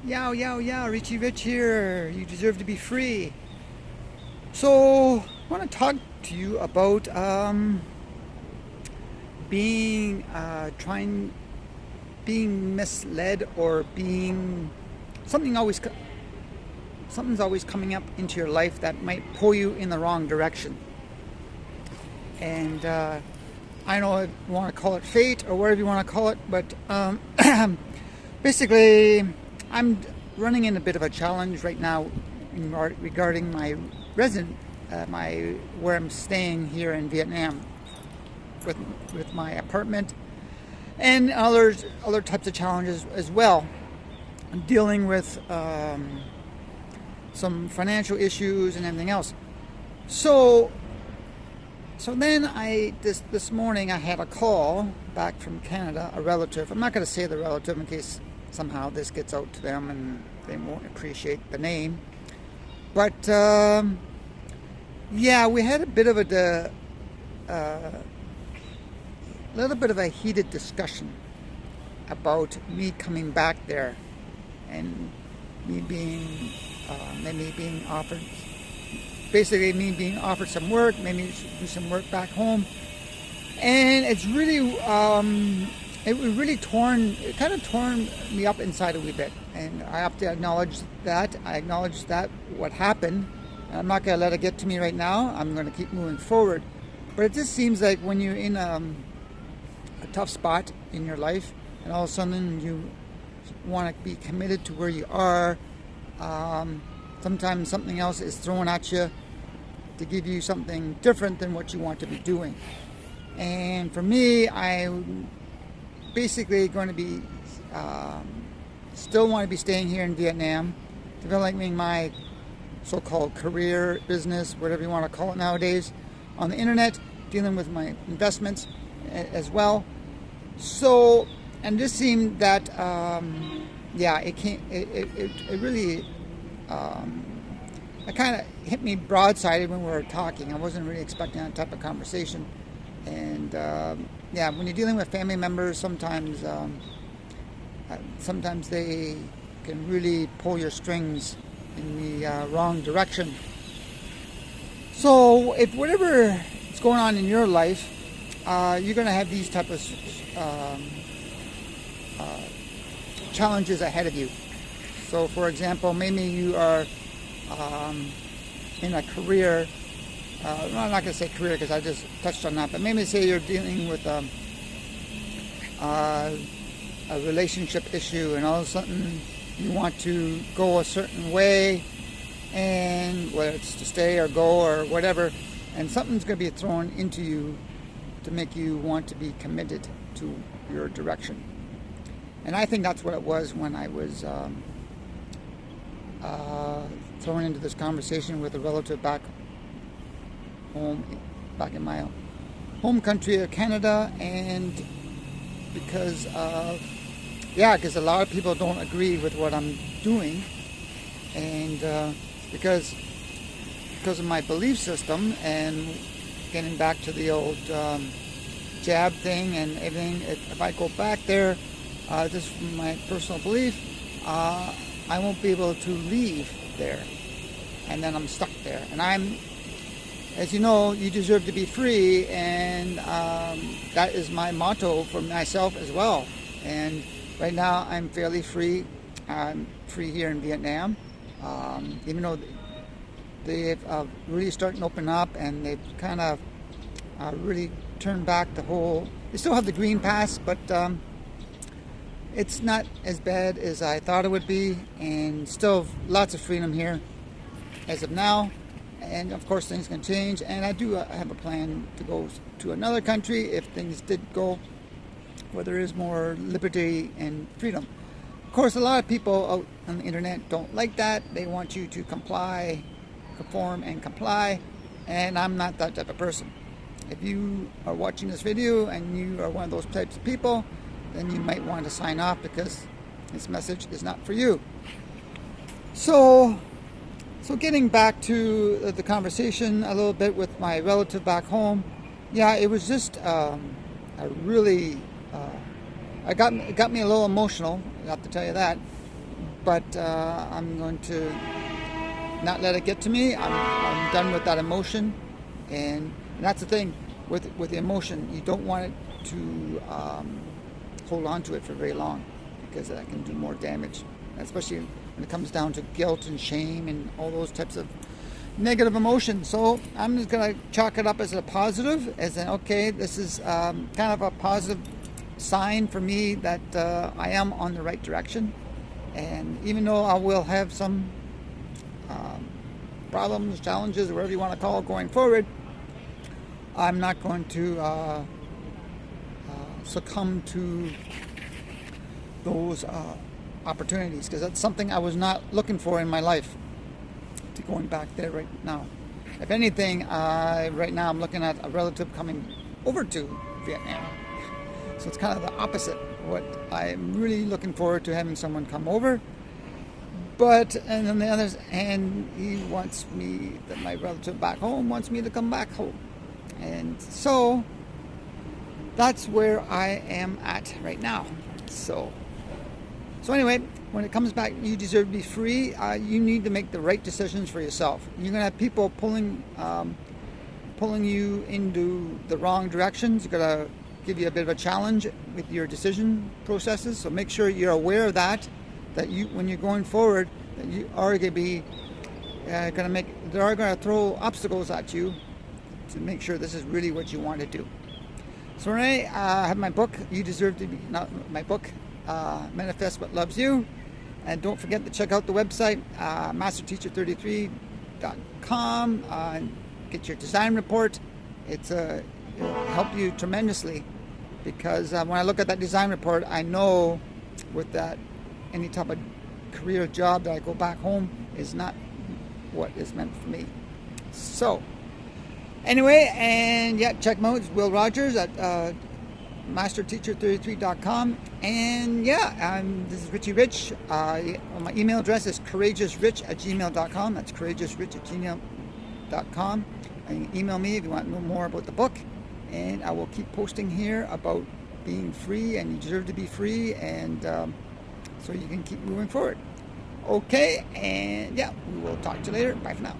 Yow, yow, yow, Richie Rich here. You deserve to be free. So, I want to talk to you about being, being misled or being something always, something's always coming up into your life that might pull you in the wrong direction. And I know you want to call it fate or whatever you want to call it, but basically, I'm running in a bit of a challenge right now regarding my resident, where I'm staying here in Vietnam with my apartment and other types of challenges as well. I'm dealing with some financial issues and everything else. So then this morning I had a call back from Canada, a relative. I'm not going to say the relative in case somehow this gets out to them and they won't appreciate the name. But yeah, we had a bit of a little bit of a heated discussion about me coming back there and me being maybe being offered. Basically, me being offered some work, maybe do some work back home, and it's really, it kind of torn me up inside a wee bit, and I have to acknowledge that. I acknowledge that what happened. And I'm not going to let it get to me right now. I'm going to keep moving forward, but it just seems like when you're in a tough spot in your life, and all of a sudden you want to be committed to where you are. Sometimes something else is thrown at you to give you something different than what you want to be doing. And for me, I'm basically going to be still want to be staying here in Vietnam, developing my so-called career, business, whatever you want to call it nowadays, on the internet, dealing with my investments as well. So, and this seemed that yeah, it really it kind of hit me broadsided when we were talking. I wasn't really expecting that type of conversation. And yeah, when you're dealing with family members, sometimes they can really pull your strings in the wrong direction. So if whatever is going on in your life, you're going to have these type of challenges ahead of you. So, for example, maybe you are in a career. I'm not going to say career because I just touched on that, but maybe say you're dealing with a relationship issue, and all of a sudden you want to go a certain way, and whether it's to stay or go or whatever, and something's going to be thrown into you to make you want to be committed to your direction. And I think that's what it was when I was thrown into this conversation with a relative back home, back in my home country of Canada. And because a lot of people don't agree with what I'm doing, and because of my belief system, and getting back to the old jab thing and everything, if I go back there, just from my personal belief, I won't be able to leave there, and then I'm stuck there. And as you know, you deserve to be free, and that is my motto for myself as well. And right now, I'm fairly free. I'm free here in Vietnam, even though they've really starting to open up, and they've kind of really turned back the whole. They still have the green pass, but it's not as bad as I thought it would be, and still lots of freedom here as of now. And of course, things can change, and I do have a plan to go to another country if things did go where there is more liberty and freedom. Of course, a lot of people out on the internet don't like that. They want you to conform and comply, and I'm not that type of person. If you are watching this video and you are one of those types of people, then you might want to sign off, because this message is not for you. So getting back to the conversation a little bit with my relative back home, yeah, it was just a really, it got me a little emotional, I have to tell you that. but I'm going to not let it get to me. I'm done with that emotion, and that's the thing with the emotion. You don't want it to hold on to it for very long, because that can do more damage, especially when it comes down to guilt and shame and all those types of negative emotions. So I'm just going to chalk it up as a positive, as an okay, this is kind of a positive sign for me that I am on the right direction. And even though I will have some problems, challenges, or whatever you want to call it going forward, I'm not going to succumb to those opportunities, because that's something I was not looking for in my life, to going back there right now. If anything, right now I'm looking at a relative coming over to Vietnam. So it's kind of the opposite. What I'm really looking forward to having someone come over. But, and on the other hand, he wants me, that my relative back home wants me to come back home. And so that's where I am at right now. So anyway, when it comes back, you deserve to be free. You need to make the right decisions for yourself. You're going to have people pulling you into the wrong directions. You're going to give you a bit of a challenge with your decision processes. So make sure you're aware of that you, when you're going forward, that you are going to be they're going to throw obstacles at you to make sure this is really what you want to do. So Renee, I have my book, You Deserve to Be, not my book, Manifest What Loves You. And don't forget to check out the website, masterteacher33.com, get your design report. It'll help you tremendously, because when I look at that design report, I know with that any type of career job that I go back home is not what is meant for me. So anyway, and yeah, check me out. It's Will Rogers at masterteacher33.com. And yeah, this is Richie Rich. My email address is courageousrich@gmail.com. That's courageousrich@gmail.com. And you can email me if you want to know more about the book. And I will keep posting here about being free, and you deserve to be free, and so you can keep moving forward. Okay, and yeah, we will talk to you later. Bye for now.